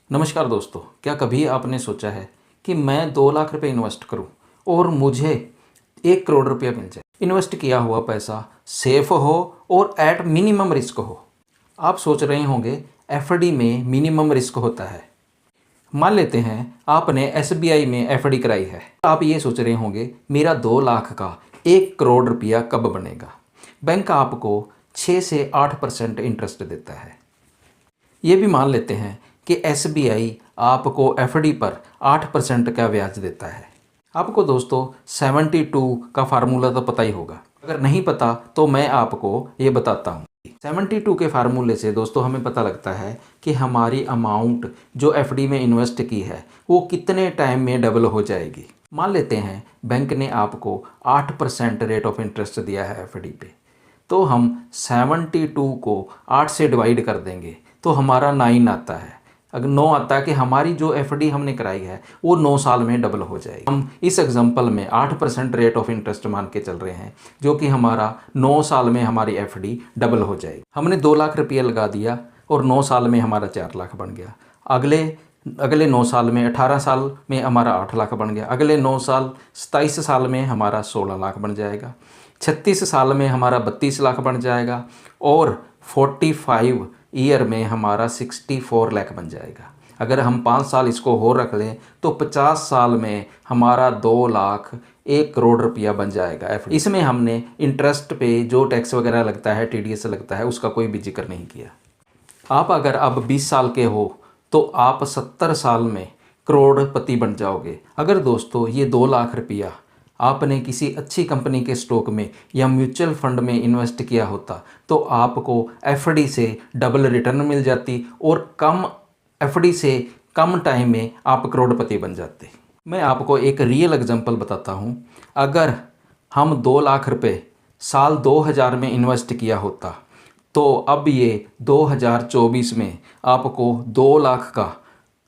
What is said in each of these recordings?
नमस्कार दोस्तों, क्या कभी आपने सोचा है कि मैं 2 लाख रुपए इन्वेस्ट करूं और मुझे 1 करोड़ रुपया मिल जाए। इन्वेस्ट किया हुआ पैसा सेफ हो और एट मिनिमम रिस्क हो। आप सोच रहे होंगे एफडी में मिनिमम रिस्क होता है। मान लेते हैं आपने एसबीआई में एफडी कराई है। आप ये सोच रहे होंगे मेरा 2 लाख का 1 करोड़ रुपया कब बनेगा। बैंक आपको 6 से 8% इंटरेस्ट देता है। ये भी मान लेते हैं कि एसबीआई आपको एफडी पर 8% का ब्याज देता है। आपको दोस्तों 72 का फार्मूला तो पता ही होगा। अगर नहीं पता तो मैं आपको ये बताता हूँ। 72 के फार्मूले से दोस्तों हमें पता लगता है कि हमारी अमाउंट जो एफडी में इन्वेस्ट की है वो कितने टाइम में डबल हो जाएगी। मान लेते हैं बैंक ने आपको 8% रेट ऑफ इंटरेस्ट दिया है एफडी पे, तो हम 72 को 8 से डिवाइड कर देंगे तो हमारा 9 आता है। अगर 9 आता है कि हमारी जो एफडी हमने कराई है वो 9 साल में डबल हो जाएगी। हम इस एग्जांपल में 8% रेट ऑफ इंटरेस्ट मान के चल रहे हैं, जो कि हमारा 9 साल में हमारी एफडी डबल हो जाएगी। हमने 2 लाख रुपया लगा दिया और 9 साल में हमारा 4 लाख बन गया। अगले 9 साल में 18 साल में हमारा 8 लाख बन गया। अगले 9 साल 27 साल में हमारा 16 लाख बन जाएगा। 36 साल में हमारा 32 लाख बन जाएगा और 45 ईयर में हमारा 64 लाख बन जाएगा। अगर हम 5 साल इसको और रख लें तो 50 साल में हमारा 2 लाख 1 करोड़ रुपया बन जाएगा। इसमें हमने इंटरेस्ट पे जो टैक्स वगैरह लगता है, टीडीएस लगता है, उसका कोई भी जिक्र नहीं किया। आप अगर अब 20 साल के हो तो आप 70 साल में करोड़पति बन जाओगे। अगर दोस्तों ये 2 लाख रुपया आपने किसी अच्छी कंपनी के स्टॉक में या म्यूचुअल फंड में इन्वेस्ट किया होता तो आपको एफडी से डबल रिटर्न मिल जाती और कम एफडी से कम टाइम में आप करोड़पति बन जाते। मैं आपको एक रियल एग्जांपल बताता हूँ। अगर हम 2 लाख रुपए साल 2000 में इन्वेस्ट किया होता तो अब ये 2024 में आपको 2 लाख का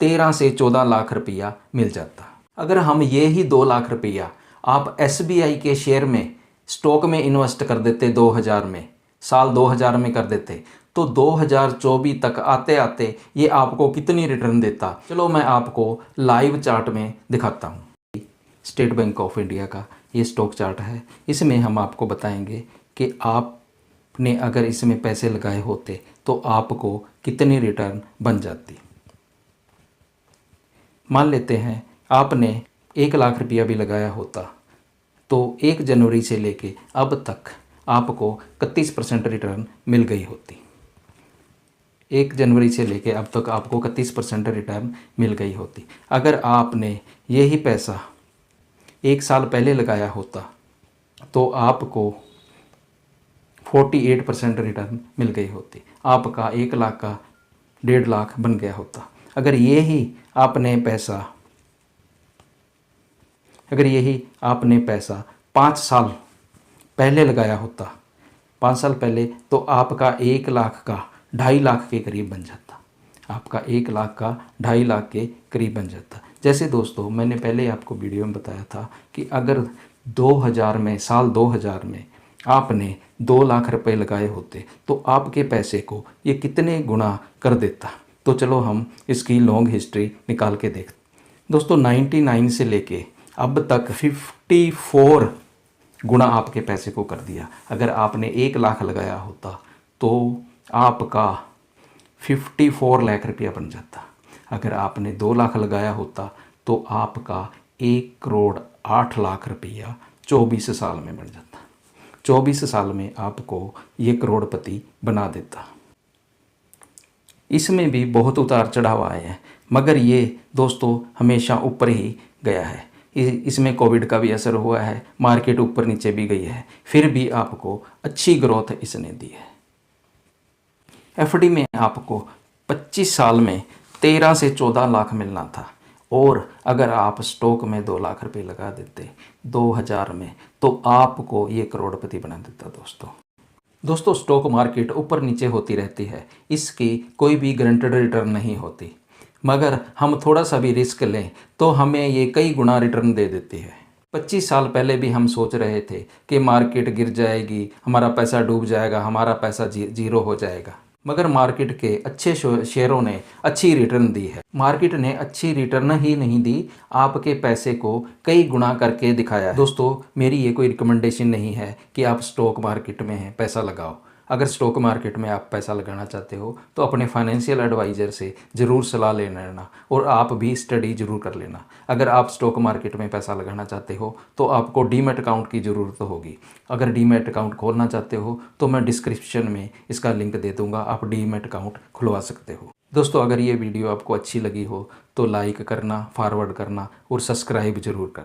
13 से 14 लाख रुपया मिल जाता। अगर हम ये ही 2 लाख रुपया आप एसबीआई के शेयर में स्टॉक में इन्वेस्ट कर देते 2000 में, साल 2000 में कर देते, तो 2024 तक आते आते ये आपको कितनी रिटर्न देता। चलो मैं आपको लाइव चार्ट में दिखाता हूँ। स्टेट बैंक ऑफ इंडिया का ये स्टॉक चार्ट है। इसमें हम आपको बताएंगे कि आपने अगर इसमें पैसे लगाए होते तो आपको कितनी रिटर्न बन जाती। मान लेते हैं आपने 1 लाख रुपया भी लगाया होता तो 1 जनवरी से लेके अब तक आपको 31% रिटर्न मिल गई होती। 1 जनवरी से लेके अब तक आपको 31% रिटर्न मिल गई होती। अगर आपने यही पैसा 1 साल पहले लगाया होता तो आपको 48% रिटर्न मिल गई होती। आपका 1 लाख का 1.5 लाख बन गया होता। अगर यही आपने पैसा 5 साल पहले लगाया होता, 5 साल पहले, तो आपका 1 लाख का 2.5 लाख के करीब बन जाता। आपका 1 लाख का 2.5 लाख के करीब बन जाता। जैसे दोस्तों मैंने पहले आपको वीडियो में बताया था कि अगर 2000 में, साल 2000 में आपने 2 लाख रुपए लगाए होते तो आपके पैसे को ये कितने गुना कर देता। तो चलो हम इसकी लॉन्ग हिस्ट्री निकाल के देखते। दोस्तों 99 से लेके अब तक 54 गुना आपके पैसे को कर दिया। अगर आपने 1 लाख लगाया होता तो आपका 54 लाख रुपया बन जाता। अगर आपने 2 लाख लगाया होता तो आपका 1 करोड़ 8 लाख रुपया 24 साल में बन जाता। 24 साल में आपको ये करोड़पति बना देता। इसमें भी बहुत उतार चढ़ाव आए हैं, मगर ये दोस्तों हमेशा ऊपर ही गया है। इसमें कोविड का भी असर हुआ है, मार्केट ऊपर नीचे भी गई है, फिर भी आपको अच्छी ग्रोथ इसने दी है। एफडी में आपको 25 साल में 13 से 14 लाख मिलना था और अगर आप स्टॉक में 2 लाख रुपए लगा देते 2000 में तो आपको ये करोड़पति बना देता। दोस्तों स्टॉक मार्केट ऊपर नीचे होती रहती है, इसकी कोई भी गारंटेड रिटर्न नहीं होती, मगर हम थोड़ा सा भी रिस्क लें तो हमें ये कई गुना रिटर्न दे देती है। 25 साल पहले भी हम सोच रहे थे कि मार्केट गिर जाएगी, हमारा पैसा डूब जाएगा, हमारा पैसा जीरो हो जाएगा, मगर मार्केट के अच्छे शेयरों ने अच्छी रिटर्न दी है। मार्केट ने अच्छी रिटर्न ही नहीं दी, आपके पैसे को कई गुना करके दिखाया है। दोस्तों, मेरी ये कोई रिकमेंडेशन नहीं है कि आप स्टॉक मार्केट में पैसा लगाओ। अगर स्टॉक मार्केट में आप पैसा लगाना चाहते हो तो अपने फाइनेंशियल एडवाइज़र से ज़रूर सलाह ले लेना और आप भी स्टडी ज़रूर कर लेना। अगर आप स्टॉक मार्केट में पैसा लगाना चाहते हो तो आपको डीमैट अकाउंट की ज़रूरत होगी। अगर डीमैट अकाउंट खोलना चाहते हो तो मैं डिस्क्रिप्शन में इसका लिंक दे दूँगा, आप डीमैट अकाउंट खुलवा सकते हो। दोस्तों, अगर ये वीडियो आपको अच्छी लगी हो तो लाइक करना, फॉरवर्ड करना और सब्सक्राइब ज़रूर करना।